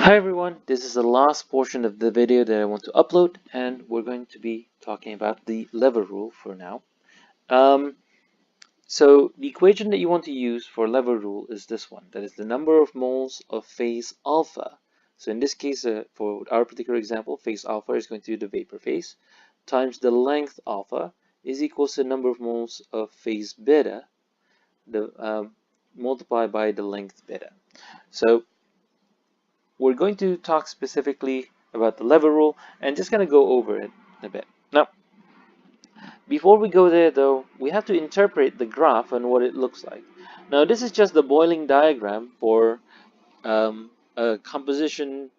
Hi everyone, this is the last portion of the video that I want to upload, and we're going to be talking about the lever rule for now. Um, so the equation that you want to use for lever rule is this one, that is the number of moles of phase alpha. So in this case, for our particular example, phase alpha is going to be the vapor phase, times the length alpha is equals to the number of moles of phase beta, multiplied by the length beta. So we're going to talk specifically about the lever rule and just going to go over it a bit. Now, before we go there though, we have to interpret the graph and what it looks like. Now, this is just the boiling diagram for a composition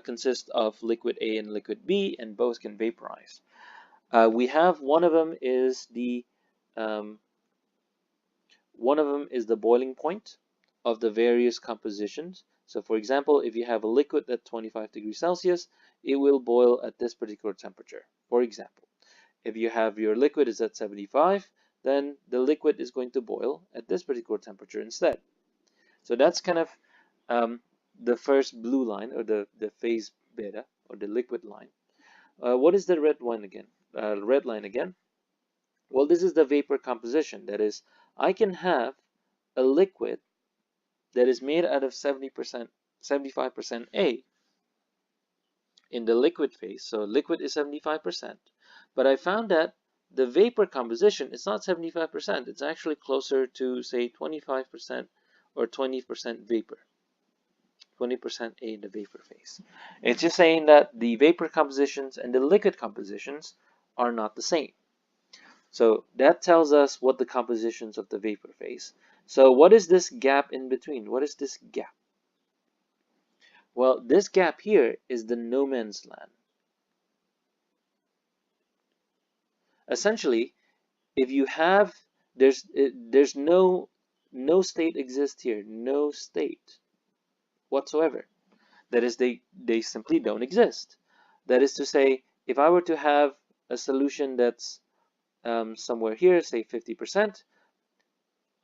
consists of liquid A and liquid B, and both can vaporize. We have one of them is the boiling point of the various compositions. So for example, if you have a liquid at 25 degrees Celsius, it will boil at this particular temperature. For example, if you have your liquid is at 75, then the liquid is going to boil at this particular temperature instead. So that's kind of the first blue line, or the phase beta, or the liquid line. What is the red line again? Well, this is the vapor composition. That is, I can have a liquid that is made out of 75% A in the liquid phase. So liquid is 75%, but I found that the vapor composition is not 75%. It's actually closer to, say, 25% or 20% vapor. 20% A in the vapor phase. It's just saying that the vapor compositions and the liquid compositions are not the same. So that tells us what the compositions of the vapor phase. So what is this gap in between? What is this gap? Well, this gap here is the no man's land. Essentially, if you have, there's no state exists here, no state whatsoever. That is, they simply don't exist. That is to say, if I were to have a solution that's somewhere here, say 50%,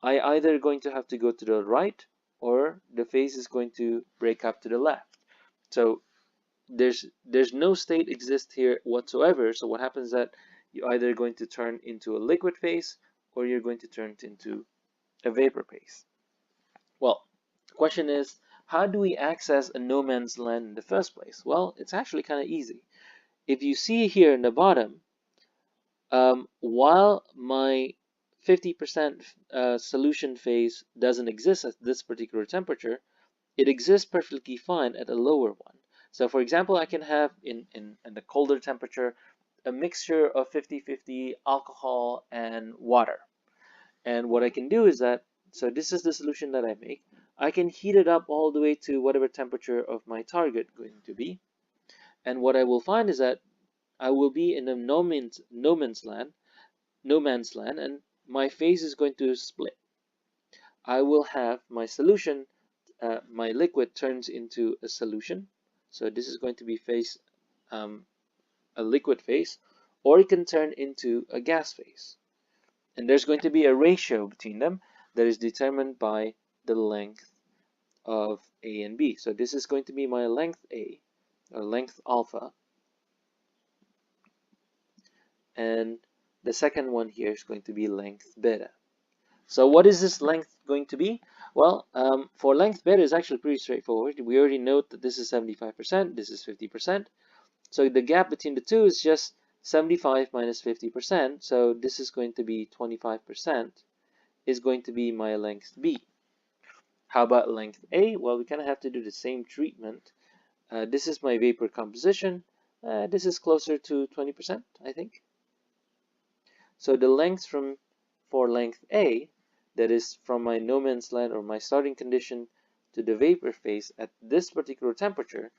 I either going to have to go to the right or the phase is going to break up to the left. So there's no state exists here whatsoever. So what happens is that you're either going to turn into a liquid phase or you're going to turn it into a vapor phase. Well, the question is, how do we access a no man's land in the first place? Well, it's actually kind of easy. If you see here in the bottom, while my 50% solution phase doesn't exist at this particular temperature, it exists perfectly fine at a lower one. So for example, I can have in the colder temperature a mixture of 50-50 alcohol and water. And what I can do is that, so this is the solution that I make. I can heat it up all the way to whatever temperature of my target going to be. And what I will find is that I will be in a no man's land, and my phase is going to split. I will have my solution, my liquid turns into a solution. So this is going to be a liquid phase, or it can turn into a gas phase. And there's going to be a ratio between them that is determined by the length of A and B. So this is going to be my length A, or length alpha. And the second one here is going to be length beta. So what is this length going to be? Well, for length beta is actually pretty straightforward. We already know that this is 75%, this is 50%. So the gap between the two is just 75 minus 50%. So this is going to be 25% is going to be my length B. How about length A? Well, we kind of have to do the same treatment. This is my vapor composition. This is closer to 20%, I think. So the length for length A, that is from my no man's land or my starting condition to the vapor phase at this particular temperature,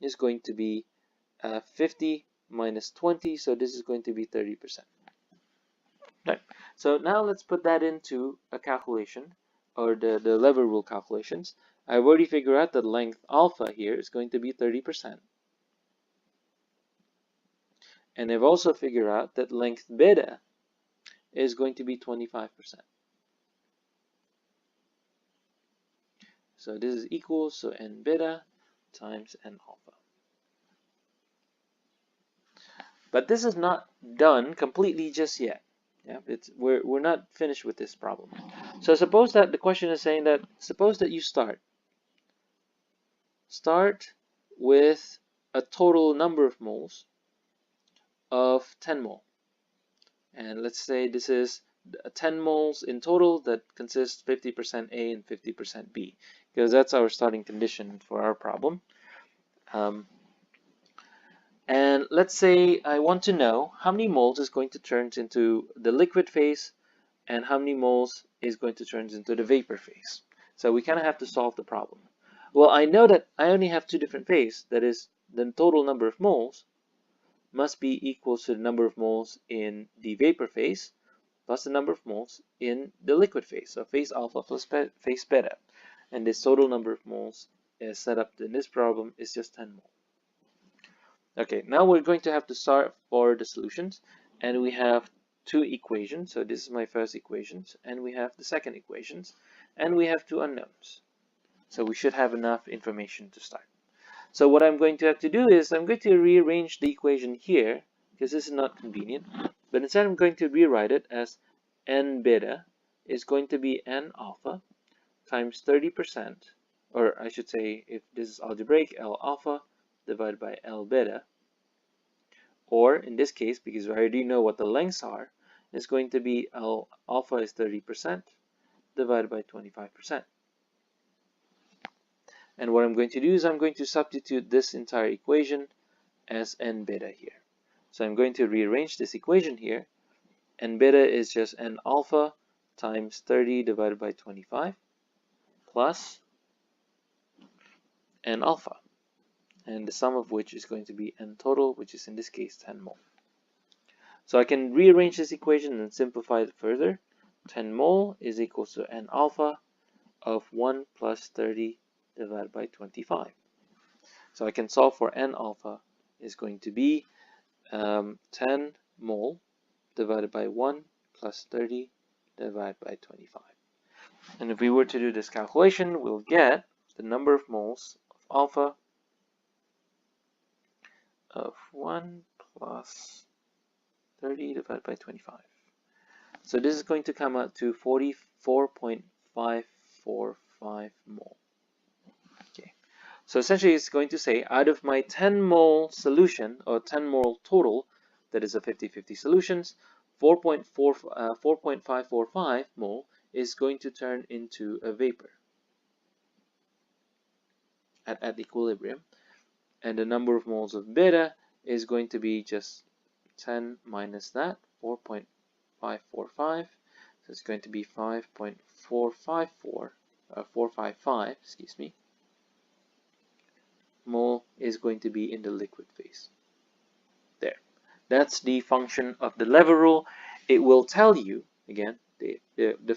is going to be 50 minus 20, so this is going to be 30%. Right. So now let's put that into a calculation, or the lever rule calculations. I've already figured out that length alpha here is going to be 30%. And I've also figured out that length beta is going to be 25%. So this is equal, so n beta times N alpha. But this is not done completely just yet. Yeah, we're not finished with this problem. So suppose that the question is saying that suppose that you start with a total number of moles of 10 mole. And let's say this is 10 moles in total that consists 50% A and 50% B, because that's our starting condition for our problem. And let's say I want to know how many moles is going to turn into the liquid phase and how many moles is going to turn into the vapor phase. So we kind of have to solve the problem. Well, I know that I only have two different phases, that is, the total number of moles must be equal to the number of moles in the vapor phase plus the number of moles in the liquid phase. So phase alpha plus phase beta. And this total number of moles is set up in this problem is just 10 mole. Okay, now we're going to have to start for the solutions. And we have two equations. So this is my first equations. And we have the second equations. And we have two unknowns. So we should have enough information to start. So what I'm going to have to do is I'm going to rearrange the equation here because this is not convenient. But instead I'm going to rewrite it as N beta is going to be N alpha times 30%, or I should say if this is algebraic, L alpha divided by L beta. Or in this case, because we already know what the lengths are, it's going to be L alpha is 30% divided by 25%. And what I'm going to do is I'm going to substitute this entire equation as N beta here. So I'm going to rearrange this equation here. N beta is just N alpha times 30 divided by 25 plus N alpha. And the sum of which is going to be N total, which is in this case 10 mole. So I can rearrange this equation and simplify it further. 10 mole is equal to N alpha of 1 plus 30 divided by 25. So I can solve for N alpha is going to be 10 mole divided by 1 plus 30 divided by 25. And if we were to do this calculation, we'll get the number of moles of alpha of 1 plus 30 divided by 25. So this is going to come out to 44.545 mole. Okay. So essentially it's going to say out of my 10 mole solution or 10 mole total, that is a 50-50 solutions, 4.545 mole is going to turn into a vapor at equilibrium. And the number of moles of beta is going to be just 10 minus that, 4.545. So it's going to be 455, excuse me, mole is going to be in the liquid phase. There. That's the function of the lever rule. It will tell you, again, the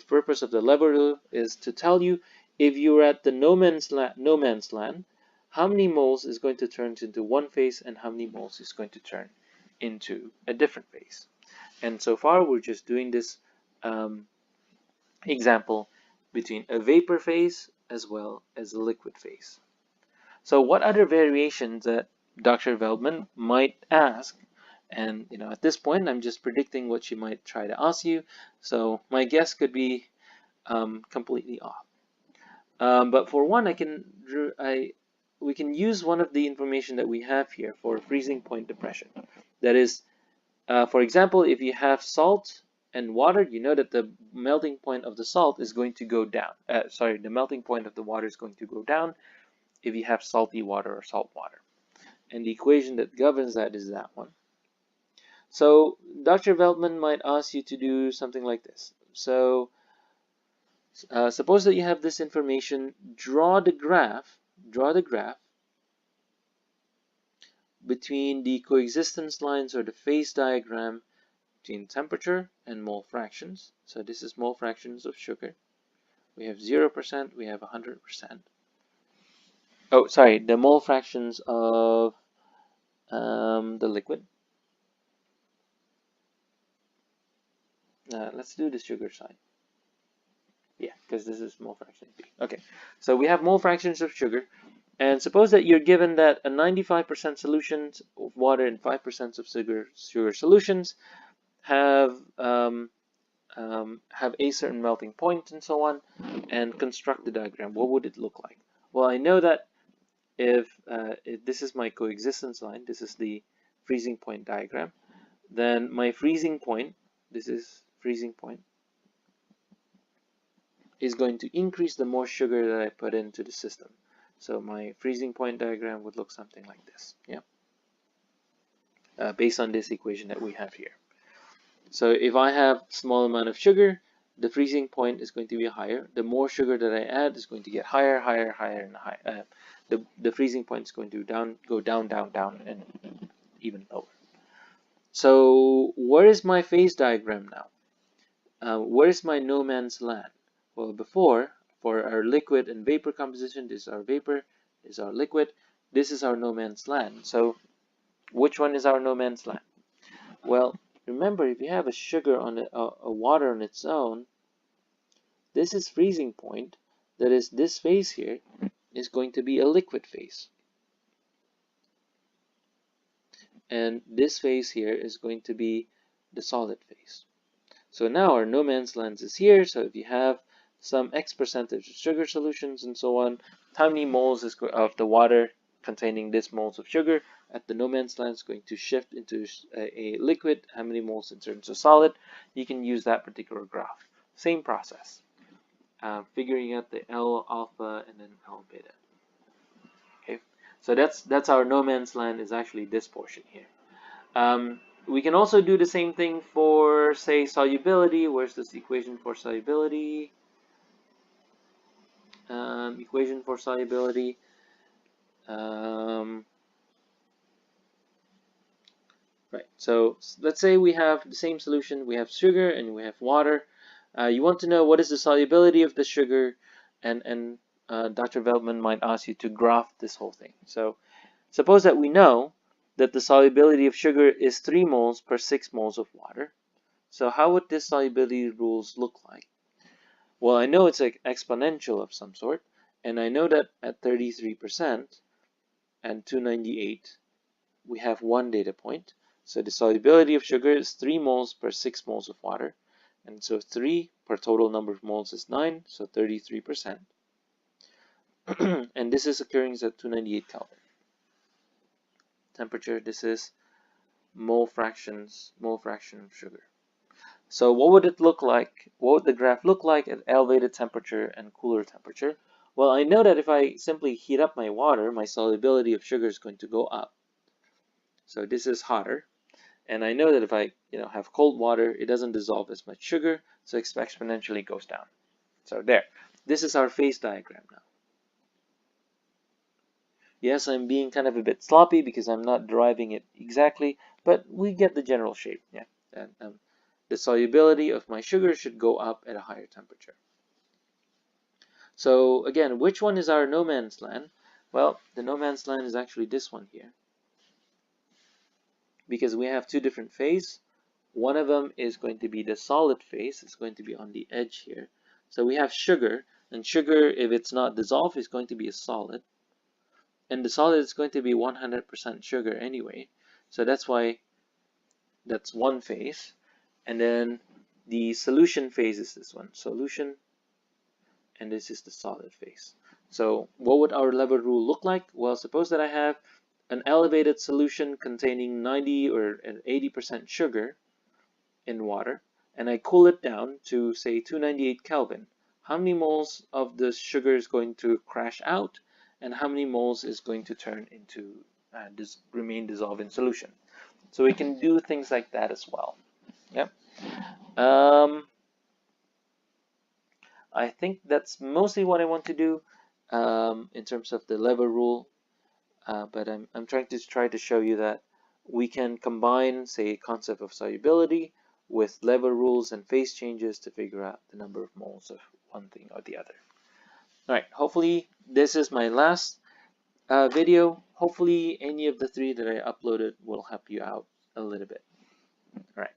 purpose of the lever rule is to tell you if you're at the no man's land, how many moles is going to turn into one phase and how many moles is going to turn into a different phase. And so far we're just doing this example between a vapor phase as well as a liquid phase. So what other variations that Dr. Veldman might ask, and at this point I'm just predicting what she might try to ask you, so my guess could be completely off. But for one, we can use one of the information that we have here for freezing point depression. That is, for example, if you have salt and water, you know that the melting point of the salt is going to go down. The melting point of the water is going to go down if you have salty water or salt water. And the equation that governs that is that one. So Dr. Veldman might ask you to do something like this. So suppose that you have this information, draw the graph between the coexistence lines or the phase diagram between temperature and mole fractions. So this is mole fractions of sugar. We have 0%, we have 100%. Oh, sorry, the mole fractions of the liquid. Let's do the sugar side. Yeah, because this is mole fractions B. Okay, so we have mole fractions of sugar. And suppose that you're given that a 95% solutions of water and 5% of sugar solutions have a certain melting point and so on, and construct the diagram. What would it look like? Well, I know that if this is my coexistence line, this is the freezing point diagram, then my freezing point, this is freezing point, is going to increase the more sugar that I put into the system. So my freezing point diagram would look something like this, yeah, based on this equation that we have here. So if I have small amount of sugar, the freezing point is going to be higher. The more sugar that I add is going to get higher, higher, higher, and higher. The freezing point is going to go down, down, down, and even lower. So where is my phase diagram now? Where is my no man's land? Well, before, for our liquid and vapor composition, this is our vapor, this is our liquid, this is our no man's land. So which one is our no man's land? Well, remember, if you have a sugar on a water on its own, this is freezing point. That is, this phase here is going to be a liquid phase. And this phase here is going to be the solid phase. So now our no man's land is here. So if you have some X percentage of sugar solutions and so on, how many moles of the water containing this moles of sugar at the no man's land is going to shift into a liquid, how many moles in terms of solid? You can use that particular graph. Same process. Figuring out the L alpha and then L beta. Okay, so that's our no man's land is actually this portion here. We can also do the same thing for, say, solubility. Where's this equation for solubility? Equation for solubility. Right, so let's say we have the same solution. We have sugar and we have water. You want to know what is the solubility of the sugar, and Dr. Veltman might ask you to graph this whole thing. So suppose that we know that the solubility of sugar is 3 moles per 6 moles of water. So how would this solubility rules look like? Well, I know it's an exponential of some sort, and I know that at 33% and 298, we have one data point. So the solubility of sugar is 3 moles per 6 moles of water. And so 3 per total number of moles is 9, so 33%. And this is occurring at 298 Kelvin. Temperature, this is mole fraction of sugar. So what would it look like? What would the graph look like at elevated temperature and cooler temperature? Well, I know that if I simply heat up my water, my solubility of sugar is going to go up. So this is hotter. And I know that if I have cold water, it doesn't dissolve as much sugar, so it exponentially goes down. So there. This is our phase diagram now. Yes, I'm being kind of a bit sloppy because I'm not deriving it exactly, but we get the general shape. Yeah, and the solubility of my sugar should go up at a higher temperature. So again, which one is our no man's land? Well, the no man's land is actually this one here, because we have two different phases. One of them is going to be the solid phase. It's going to be on the edge here. So we have sugar, and sugar, if it's not dissolved, is going to be a solid. And the solid is going to be 100% sugar anyway. So that's why that's one phase. And then the solution phase is this one, solution, and this is the solid phase. So what would our lever rule look like? Well, suppose that I have an elevated solution containing 90 or 80% sugar in water, and I cool it down to, say, 298 Kelvin. How many moles of the sugar is going to crash out, and how many moles is going to turn into remain dissolved in solution? So we can do things like that as well. Yep. I think that's mostly what I want to do in terms of the lever rule. But I'm trying to show you that we can combine, say, concept of solubility with lever rules and phase changes to figure out the number of moles of one thing or the other. All right, hopefully this is my last video. Hopefully any of the 3 that I uploaded will help you out a little bit. All right.